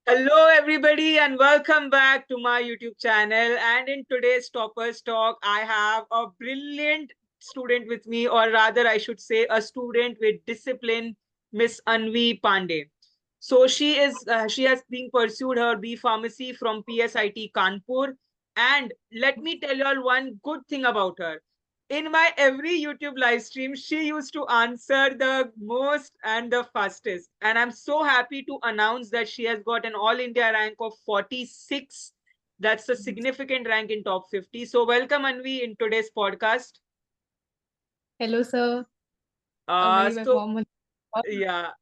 Hello, everybody, and welcome back to my YouTube channel. And in today's Toppers Talk, I have a brilliant student with me, or rather, I should say, a student with discipline, Miss Anvi Pandey. So she has been pursued her B Pharmacy from PSIT Kanpur. And let me tell you all one good thing about her. In my every YouTube live stream, she used to answer the most and the fastest. And I'm so happy to announce that she has got an All India rank of 46. That's a significant rank in top 50. So welcome, Anvi, in today's podcast. Hello, sir. A Uh, very so warm. yeah,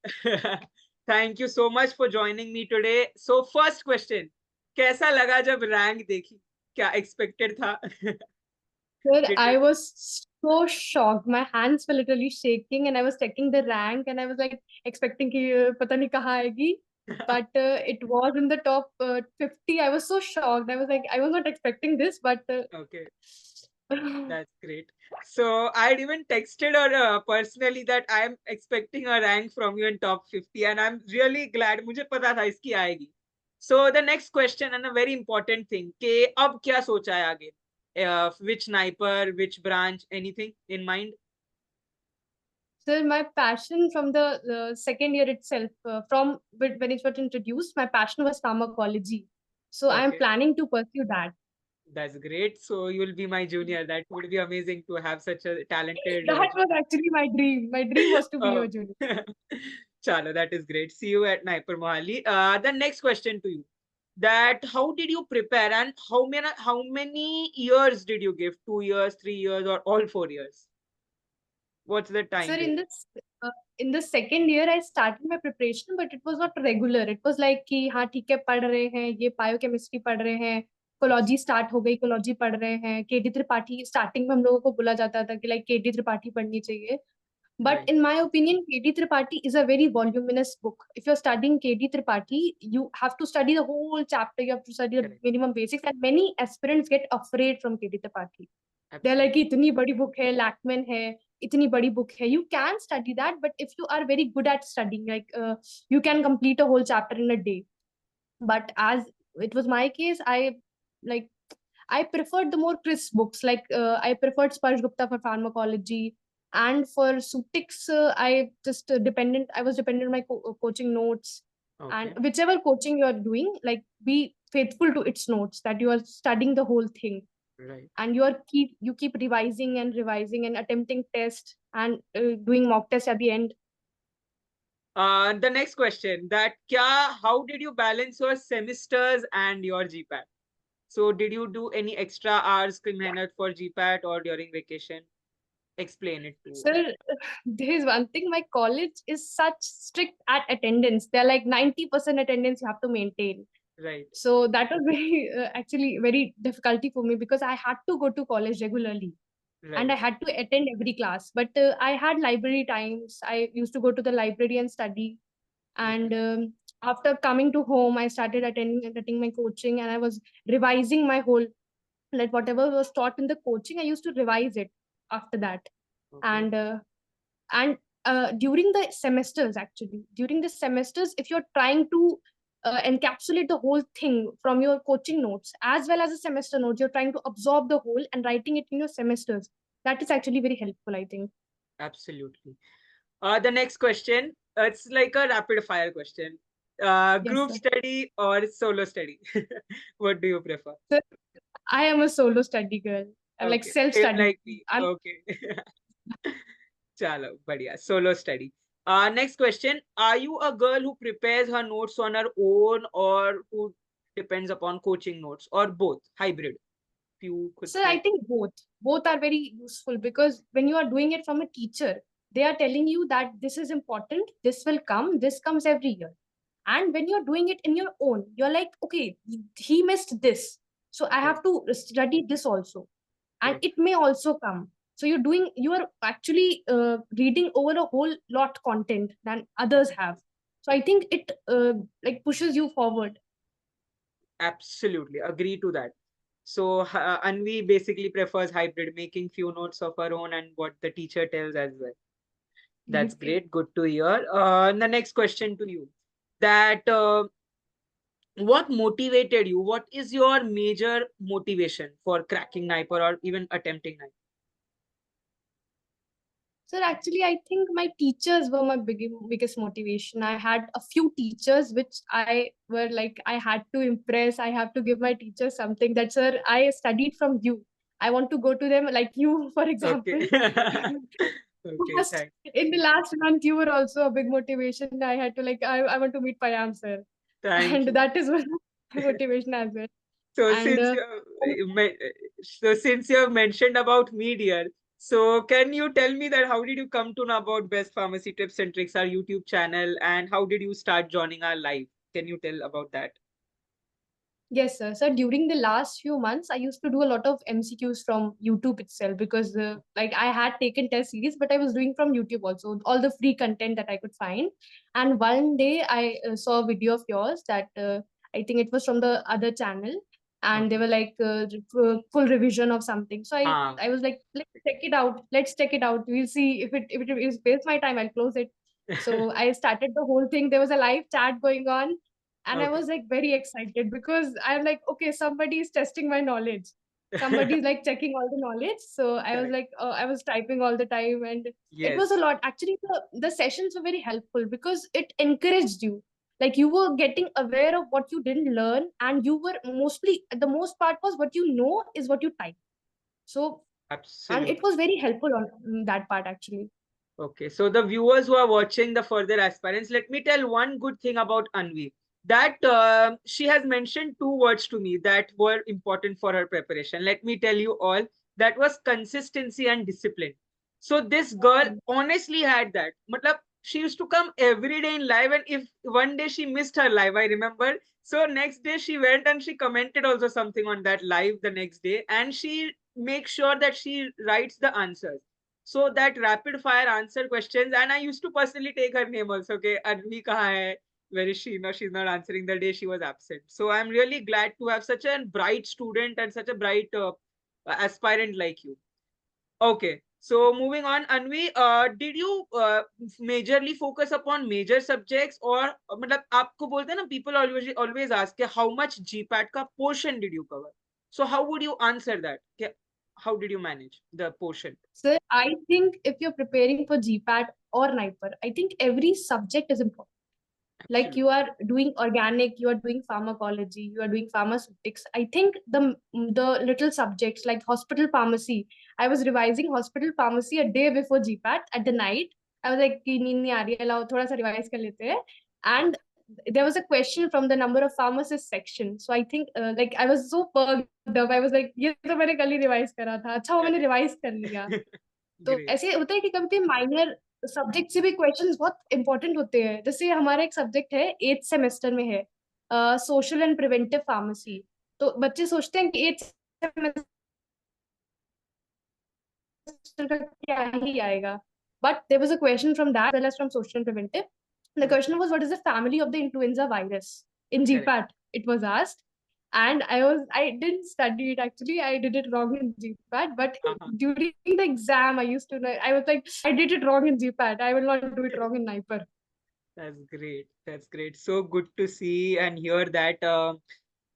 thank you so much for joining me today. So first question, कैसा लगा जब rank देखी? क्या expected था? Sir, Did you? I was so shocked. My hands were literally shaking, and I was checking the rank, and I was like expecting कि पता नहीं कहाँ आएगी. But it was in the top 50. I was so shocked. I was like, I was not expecting this, but Okay. That's great. So I'd even texted her personally that I'm expecting a rank from you in top 50, and I'm really glad. मुझे पता था इसकी आएगी. So the next question and a very important thing कि अब क्या सोचा है आगे? Which sniper, which branch, anything in mind? sir, my passion from the second year itself, when it was introduced, my passion was pharmacology. So I am Okay, planning to pursue that. that's great. So you'll be my junior. That would be amazing to have such a talented That was junior. actually my dream. My dream was to be Oh, your junior. Chalo, that is great. See you at Naipur Mohali. The next question to you: that how did you prepare and how many years did you give? 2 years, 3 years, or all 4 years? What's the Sir, time period? in the second year, I started my preparation, but it was not regular. It was like कि हाँ ठीक है पढ़ रहे हैं ये biochemistry पढ़ रहे हैं कोलॉजी स्टार्ट हो गई कोलॉजी पढ़ रहे हैं केडी त्रिपाठी स्टार्टिंग में हम लोगों को बोला जाता था कि लाइक केडी त्रिपाठी पढ़नी चाहिए but Right, in my opinion KD Tripathi is a very voluminous book. If you're studying KD Tripathi, you have to study the whole chapter, you have to study the correct, minimum basics, and many aspirants get afraid from KD Tripathi. They're like absolutely, इतनी बड़ी book है लैकमैन है इतनी बड़ी book है you can study that but if you are very good at studying you can complete a whole chapter in a day but as it was my case like I preferred the more crisp books I preferred Sparsh Gupta for pharmacology and for Sutix I was dependent on my coaching notes and okay, whichever coaching you are doing like be faithful to its notes that you are studying the whole thing right. and you keep revising and attempting tests and doing mock tests at the end. The next question: that how did you balance your semesters and your GPAT? So did you do any extra hours ki mehnat for GPAT or during vacation? Explain it to Sir, there is one thing my college is such strict at attendance. They're like 90% attendance you have to maintain. right, So that was very actually very difficulty for me because I had to go to college regularly and I right. had to attend every class. But I had library times. I used to go to the library and study. And Okay. after coming to home, I started attending my coaching and I was revising my whole like whatever was taught in the coaching. I used to revise it after that. Okay. And during the semesters actually during the semesters if you're trying to encapsulate the whole thing from your coaching notes as well as the semester notes you're trying to absorb the whole and writing it in your semesters that is actually very helpful I think. Absolutely. The next question, it's like a rapid fire question. Yes Group sir. study or solo study? What do you prefer? So I am a solo study girl. I'm like Okay, self same study. like me. I'm Okay. Chalo, badhiya. Solo study. Next question. Are you a girl who prepares her notes on her own or who depends upon coaching notes or both? Hybrid, if you could So I say. think both are very useful because when you are doing it from a teacher, they are telling you that this is important, this will come, this comes every year. And when you're doing it in your own, you're like, okay, he missed this, so I Right, have to study this also, and correct. it may also come. So you are actually reading over a whole lot content than others have. So I think it like pushes you forward. Absolutely agree to that. So Anvi basically prefers hybrid, making few notes of her own and what the teacher tells as well. That's Okay. great. Good to hear. And the next question to you: that what motivated you? What is your major motivation for cracking NIPER or even attempting NIPER? Sir, actually, I think my teachers were my biggest motivation. I had a few teachers which I were like, I had to impress. I have to give my teachers something that, sir, I studied from you. I want to go to them like you, for Okay. example. Okay, Last, thanks. in the last month, you were also a big motivation. I had to like, I want to meet Payam, sir. Thank And you. that is one of my motivation as well. So And since since you have mentioned about me, dear, so can you tell me that how did you come to know about Best Pharmacy Tips and Tricks, our YouTube channel, and how did you start joining our live? Can you tell about that? yes, sir. So during the last few months, I used to do a lot of MCQs from YouTube itself because, like, I had taken test series, but I was doing from YouTube also, all the free content that I could find. And one day, I saw a video of yours that I think it was from the other channel, and they Okay. were like full revision of something. So Ah, I was like, let's check it out. Let's check it out. We'll see if it is waste my time. I'll close it. So I started the whole thing. There was a live chat going on, and I okay. was like very excited because I'm like, okay, somebody is testing my knowledge. Somebody's like checking all the knowledge. So I was Correct. like, I was typing all the time, and it was a Yes, lot. Actually, the sessions were very helpful because it encouraged you. Like you were getting aware of what you didn't learn, and you were mostly the most part was what you know is what you type. So, and it absolutely. was very helpful on that part actually. Okay, so the viewers who are watching the further aspirants, let me tell one good thing about Anvi. That she has mentioned two words to me that were important for her preparation. Let me tell you all. That was consistency and discipline. So this girl honestly had that. Matlab, she used to come every day in live, and if one day she missed her live, I remember. So next day she went and she commented also something on that live the next day, and she makes sure that she writes the answers, so that rapid fire answer questions. And I used to personally take her name also. Okay, Anvi kahan hai? Where is she? No, she's not answering the day she was absent. So I'm really glad to have such a bright student and such a bright aspirant like you. Okay, so moving on, Anvi, did you majorly focus upon major subjects, or मतलब आपको बोलते हैं ना, people always ask कि how much GPAD का portion did you cover? So how would you answer that? How did you manage the portion? So I think if you're preparing for GPAT or NIPER, I think every subject is important. Like Absolutely you are doing organic, you are doing pharmacology, you are doing pharmaceutics. I think the little subjects like hospital pharmacy. I was revising hospital pharmacy a day before GPAT at the night. I was like, "कि नींद नहीं आ रही है, लाओ थोड़ा सा revise कर लेते हैं." And there was a question from the number of pharmacists section. So I think like I was so perked up. I was like, ये तो मैंने कल ही revise करा था. अच्छा वो मैंने correct. revise कर लिया. तो Great. ऐसे होता है कि कभी कभी माइनर सब्जेक्ट से भी क्वेश्चंस बहुत इंपॉर्टेंट होते हैं. जैसे हमारा एक सब्जेक्ट है 8th सेमेस्टर में है, सोशल एंड प्रिवेंटिव फार्मेसी. तो बच्चे सोचते हैं कि 8th सेमेस्टर का क्या ही आएगा. But there was a question from that as well as from social and preventive. The Hmm, question was, what is the family of the influenza virus? In correct. GPAT, it was asked. And I didn't study it actually. I did it wrong in GPAT. But Uh-huh. during the exam, I used to know, I was like, I did it wrong in GPAT. I will not do it wrong in NIPER. That's great. That's great. So good to see and hear that.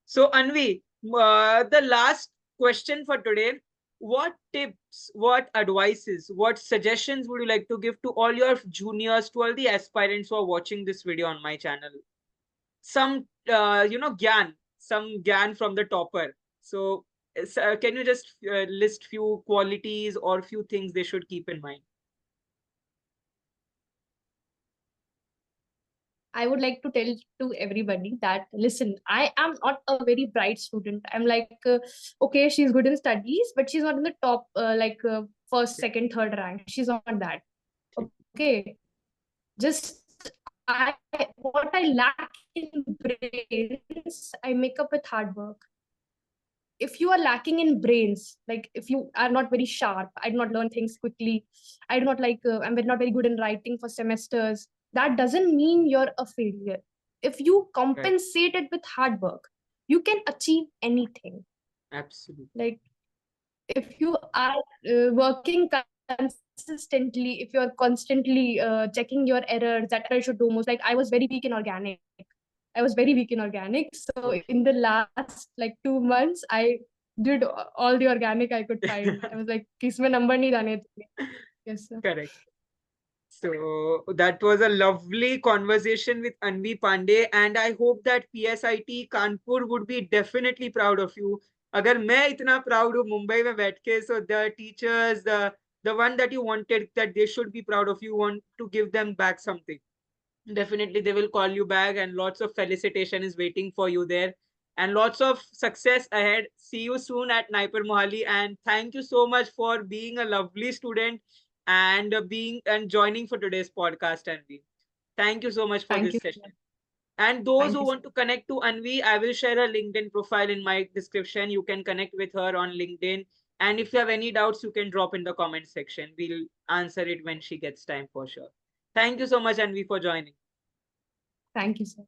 So, Anvi, the last question for today. What tips, what advices, what suggestions would you like to give to all your juniors, to all the aspirants who are watching this video on my channel? Some, gyan, some gyan from the topper. So, can you just list few qualities or few things they should keep in mind? I would like to tell to everybody that listen, I am not a very bright student. I'm like, okay, she's good in studies, but she's not in the top, first, second, third rank. She's not that. Okay, just I what I lack in brains, I make up with hard work. If you are lacking in brains, like if you are not very sharp, I do not learn things quickly, I do not like I'm not very good in writing for semesters, that doesn't mean you're a failure. If you Right. compensate it with hard work, you can achieve anything. Absolutely. Like if you are working consistently, if you're constantly checking your errors, that error should do most. Like I was very weak in organic, I was very weak in organic. So in the last like 2 months, I did all the organic I could find. I was like, "Kisme number nahi dane चाहिए." Yes, sir. Correct. So that was a lovely conversation with Anvi Pandey, and I hope that PSIT Kanpur would be definitely proud of you. अगर मैं इतना proud हूँ मुंबई में बैठ के, so the teachers, the one that you wanted that they should be proud of you, want to give them back something. Definitely they will call you back, and lots of felicitation is waiting for you there, and lots of success ahead. See you soon at Naipur Mohali, and thank you so much for being a lovely student and being and joining for today's podcast, Anvi. Thank you so much for Thank this you so session. much. And those Thank who you so want to connect to Anvi, I will share her LinkedIn profile in my description. You can connect with her on LinkedIn. And if you have any doubts, you can drop in the comment section. We'll answer it when she gets time for sure. Thank you so much, Anvi, for joining. Thank you, sir.